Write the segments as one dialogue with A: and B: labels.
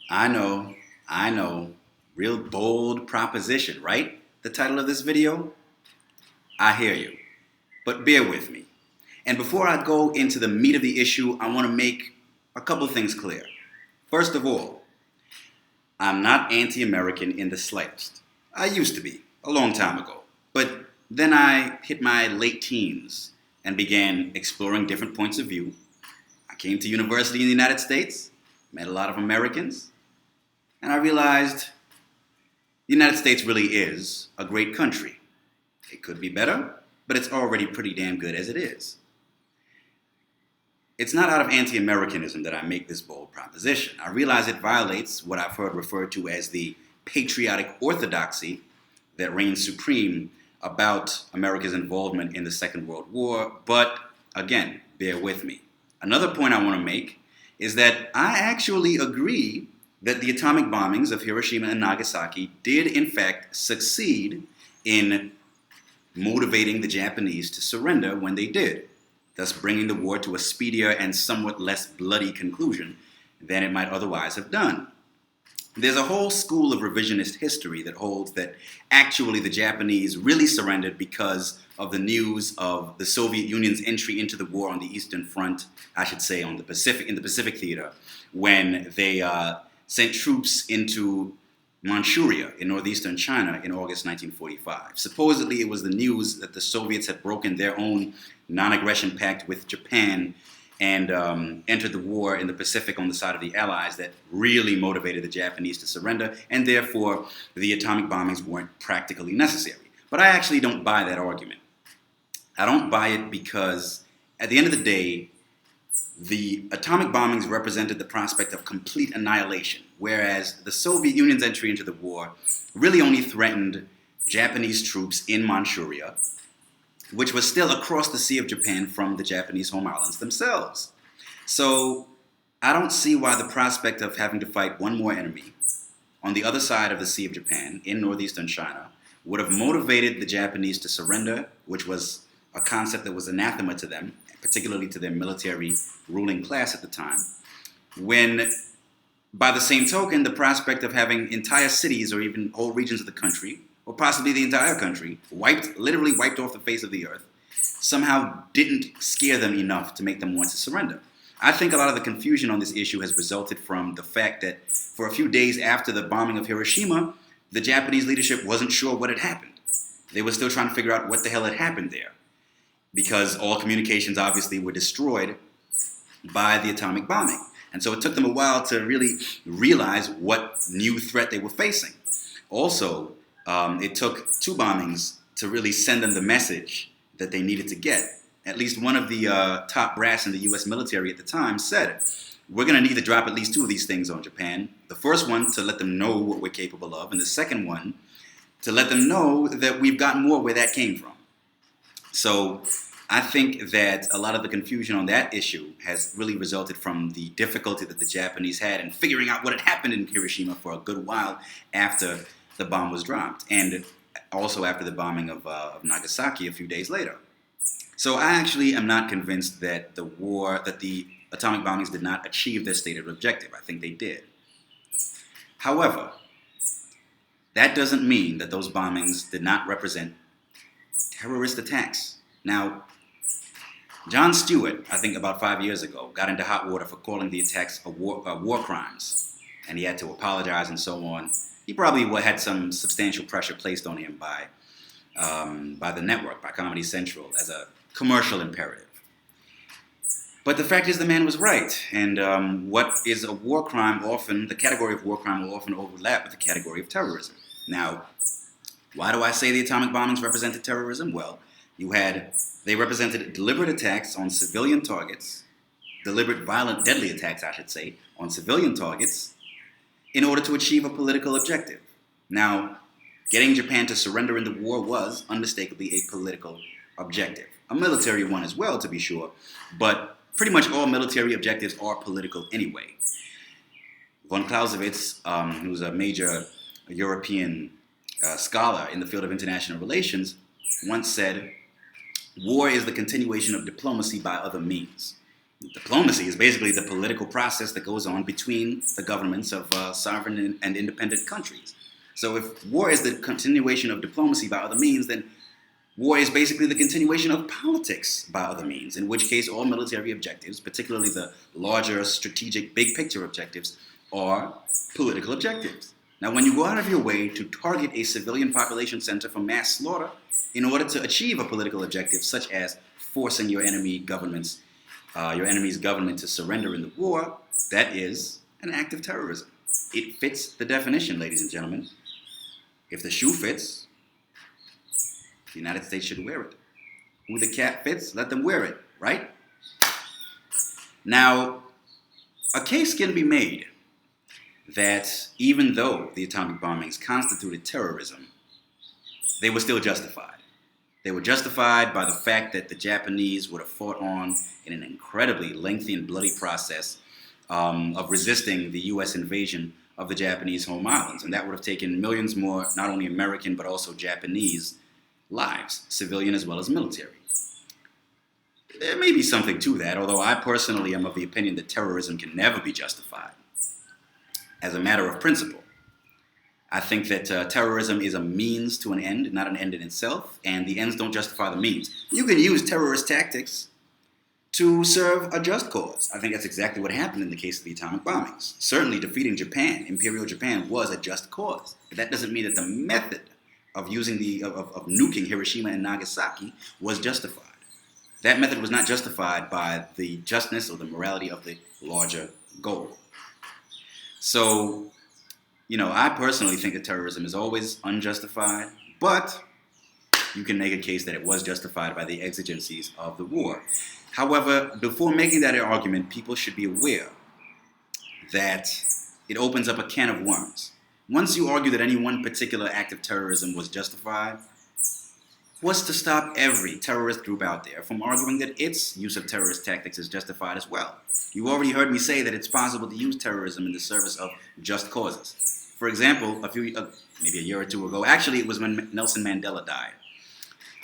A: I know, I know. Real bold proposition, right? The title of this video? I hear you. But bear with me. And before I go into the meat of the issue, I want to make a couple of things clear. First of all, I'm not anti-American in the slightest. I used to be, a long time ago. But then I hit my late teens and began exploring different points of view. I came to university in the United States, met a lot of Americans, and I realized the United States really is a great country. It could be better, but it's already pretty damn good as it is. It's not out of anti-Americanism that I make this bold proposition. I realize it violates what I've heard referred to as the patriotic orthodoxy that reigns supreme about America's involvement in the Second World War, but again, bear with me. Another point I want to make is that I actually agree that the atomic bombings of Hiroshima and Nagasaki did in fact succeed in motivating the Japanese to surrender when they did, thus bringing the war to a speedier and somewhat less bloody conclusion than it might otherwise have done. There's a whole school of revisionist history that holds that actually the Japanese really surrendered because of the news of the Soviet Union's entry into the war on the Eastern Front, I should say in the Pacific Theater, when they sent troops into Manchuria in northeastern China in August 1945. Supposedly it was the news that the Soviets had broken their own non-aggression pact with Japan and entered the war in the Pacific on the side of the Allies that really motivated the Japanese to surrender, and therefore the atomic bombings weren't practically necessary. But I actually don't buy that argument. I don't buy it because at the end of the day, the atomic bombings represented the prospect of complete annihilation, whereas the Soviet Union's entry into the war really only threatened Japanese troops in Manchuria, which was still across the Sea of Japan from the Japanese home islands themselves. So I don't see why the prospect of having to fight one more enemy on the other side of the Sea of Japan in northeastern China would have motivated the Japanese to surrender, which was a concept that was anathema to them, particularly to their military ruling class at the time, when by the same token, the prospect of having entire cities or even whole regions of the country, or possibly the entire country, literally wiped off the face of the earth, somehow didn't scare them enough to make them want to surrender. I think a lot of the confusion on this issue has resulted from the fact that for a few days after the bombing of Hiroshima, the Japanese leadership wasn't sure what had happened. They were still trying to figure out what the hell had happened there, because all communications obviously were destroyed by the atomic bombing. And so it took them a while to really realize what new threat they were facing. Also, it took two bombings to really send them the message that they needed to get. At least one of the top brass in the U.S. military at the time said, we're going to need to drop at least two of these things on Japan. The first one to let them know what we're capable of, and the second one to let them know that we've got more where that came from. So I think that a lot of the confusion on that issue has really resulted from the difficulty that the Japanese had in figuring out what had happened in Hiroshima for a good while after the bomb was dropped, and also after the bombing of Nagasaki a few days later. So I actually am not convinced that the atomic bombings did not achieve their stated objective. I think they did. However, that doesn't mean that those bombings did not represent terrorist attacks. Now, Jon Stewart, I think about 5 years ago, got into hot water for calling the attacks war crimes, and he had to apologize and so on. He probably had some substantial pressure placed on him by the network, by Comedy Central, as a commercial imperative. But the fact is the man was right, and what is a war crime the category of war crime will often overlap with the category of terrorism. Now, why do I say the atomic bombings represented terrorism? Well, they represented deliberate attacks on civilian targets, deliberate, violent, deadly attacks, I should say, on civilian targets in order to achieve a political objective. Now, getting Japan to surrender in the war was unmistakably a political objective. A military one as well, to be sure, but pretty much all military objectives are political anyway. Von Clausewitz, who's a major European scholar in the field of international relations, once said, war is the continuation of diplomacy by other means. Diplomacy is basically the political process that goes on between the governments of sovereign and independent countries. So if war is the continuation of diplomacy by other means, then war is basically the continuation of politics by other means, in which case all military objectives, particularly the larger strategic big picture objectives, are political objectives. Now, when you go out of your way to target a civilian population center for mass slaughter in order to achieve a political objective, such as forcing your enemy's government to surrender in the war, that is an act of terrorism. It fits the definition, ladies and gentlemen. If the shoe fits, the United States should wear it. Who the cat fits, let them wear it, right? Now, a case can be made that even though the atomic bombings constituted terrorism, they were still justified. They were justified by the fact that the Japanese would have fought on in an incredibly lengthy and bloody process of resisting the U.S. invasion of the Japanese home islands. And that would have taken millions more, not only American, but also Japanese lives, civilian as well as military. There may be something to that, although I personally am of the opinion that terrorism can never be justified as a matter of principle. I think that terrorism is a means to an end, not an end in itself, and the ends don't justify the means. You can use terrorist tactics to serve a just cause. I think that's exactly what happened in the case of the atomic bombings. Certainly defeating Japan, Imperial Japan, was a just cause. But that doesn't mean that the method of using of nuking Hiroshima and Nagasaki was justified. That method was not justified by the justness or the morality of the larger goal. So, I personally think that terrorism is always unjustified, but you can make a case that it was justified by the exigencies of the war. However, before making that argument, people should be aware that it opens up a can of worms. Once you argue that any one particular act of terrorism was justified, what's to stop every terrorist group out there from arguing that its use of terrorist tactics is justified as well? You already heard me say that it's possible to use terrorism in the service of just causes. For example, maybe a year or two ago, actually it was when Nelson Mandela died,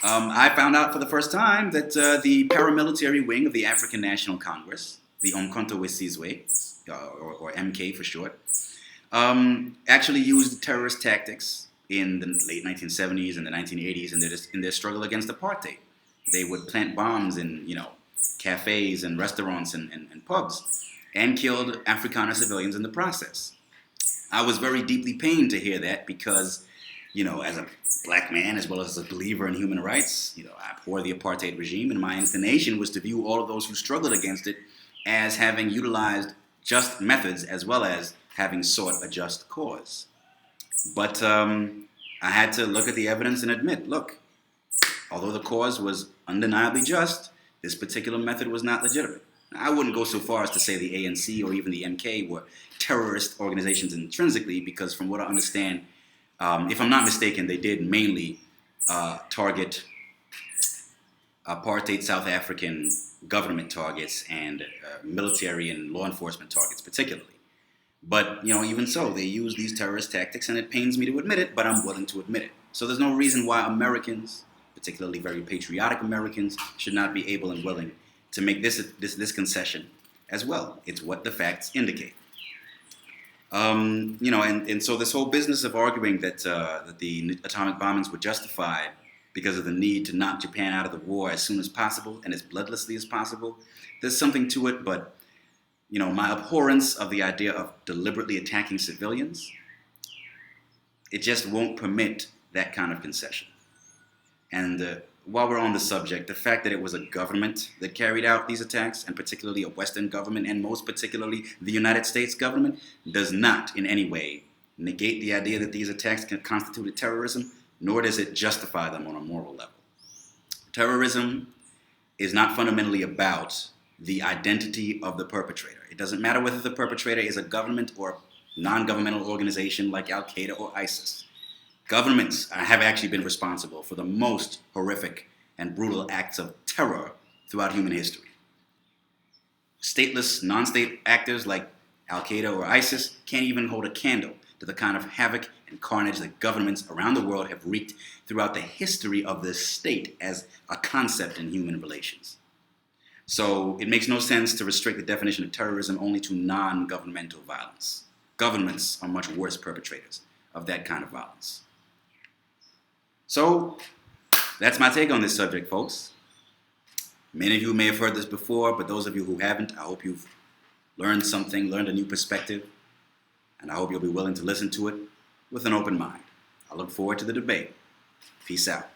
A: I found out for the first time that the paramilitary wing of the African National Congress, the Umkhonto we Sizwe, or MK for short, actually used terrorist tactics in the late 1970s and the 1980s in their struggle against apartheid. They would plant bombs in, cafes and restaurants and pubs and killed Afrikaner civilians in the process. I was very deeply pained to hear that because, as a black man as well as a believer in human rights, I abhor the apartheid regime, and my inclination was to view all of those who struggled against it as having utilized just methods as well as having sought a just cause. But I had to look at the evidence and admit, look, although the cause was undeniably just, this particular method was not legitimate. I wouldn't go so far as to say the ANC or even the MK were terrorist organizations intrinsically, because from what I understand, if I'm not mistaken, they did mainly target apartheid South African government targets and military and law enforcement targets particularly. But, even so, they use these terrorist tactics, and it pains me to admit it, but I'm willing to admit it. So there's no reason why Americans, particularly very patriotic Americans, should not be able and willing to make this concession as well. It's what the facts indicate. And so this whole business of arguing that the atomic bombings were justified because of the need to knock Japan out of the war as soon as possible and as bloodlessly as possible, there's something to it, but my abhorrence of the idea of deliberately attacking civilians, it just won't permit that kind of concession. And while we're on the subject, the fact that it was a government that carried out these attacks, and particularly a Western government, and most particularly the United States government, does not in any way negate the idea that these attacks constituted terrorism, nor does it justify them on a moral level. Terrorism is not fundamentally about the identity of the perpetrator. It doesn't matter whether the perpetrator is a government or a non-governmental organization like Al-Qaeda or ISIS. Governments have actually been responsible for the most horrific and brutal acts of terror throughout human history. Stateless, non-state actors like Al-Qaeda or ISIS can't even hold a candle to the kind of havoc and carnage that governments around the world have wreaked throughout the history of the state as a concept in human relations. So it makes no sense to restrict the definition of terrorism only to non-governmental violence. Governments are much worse perpetrators of that kind of violence. So that's my take on this subject, folks. Many of you may have heard this before, but those of you who haven't, I hope you've learned something, learned a new perspective, and I hope you'll be willing to listen to it with an open mind. I look forward to the debate. Peace out.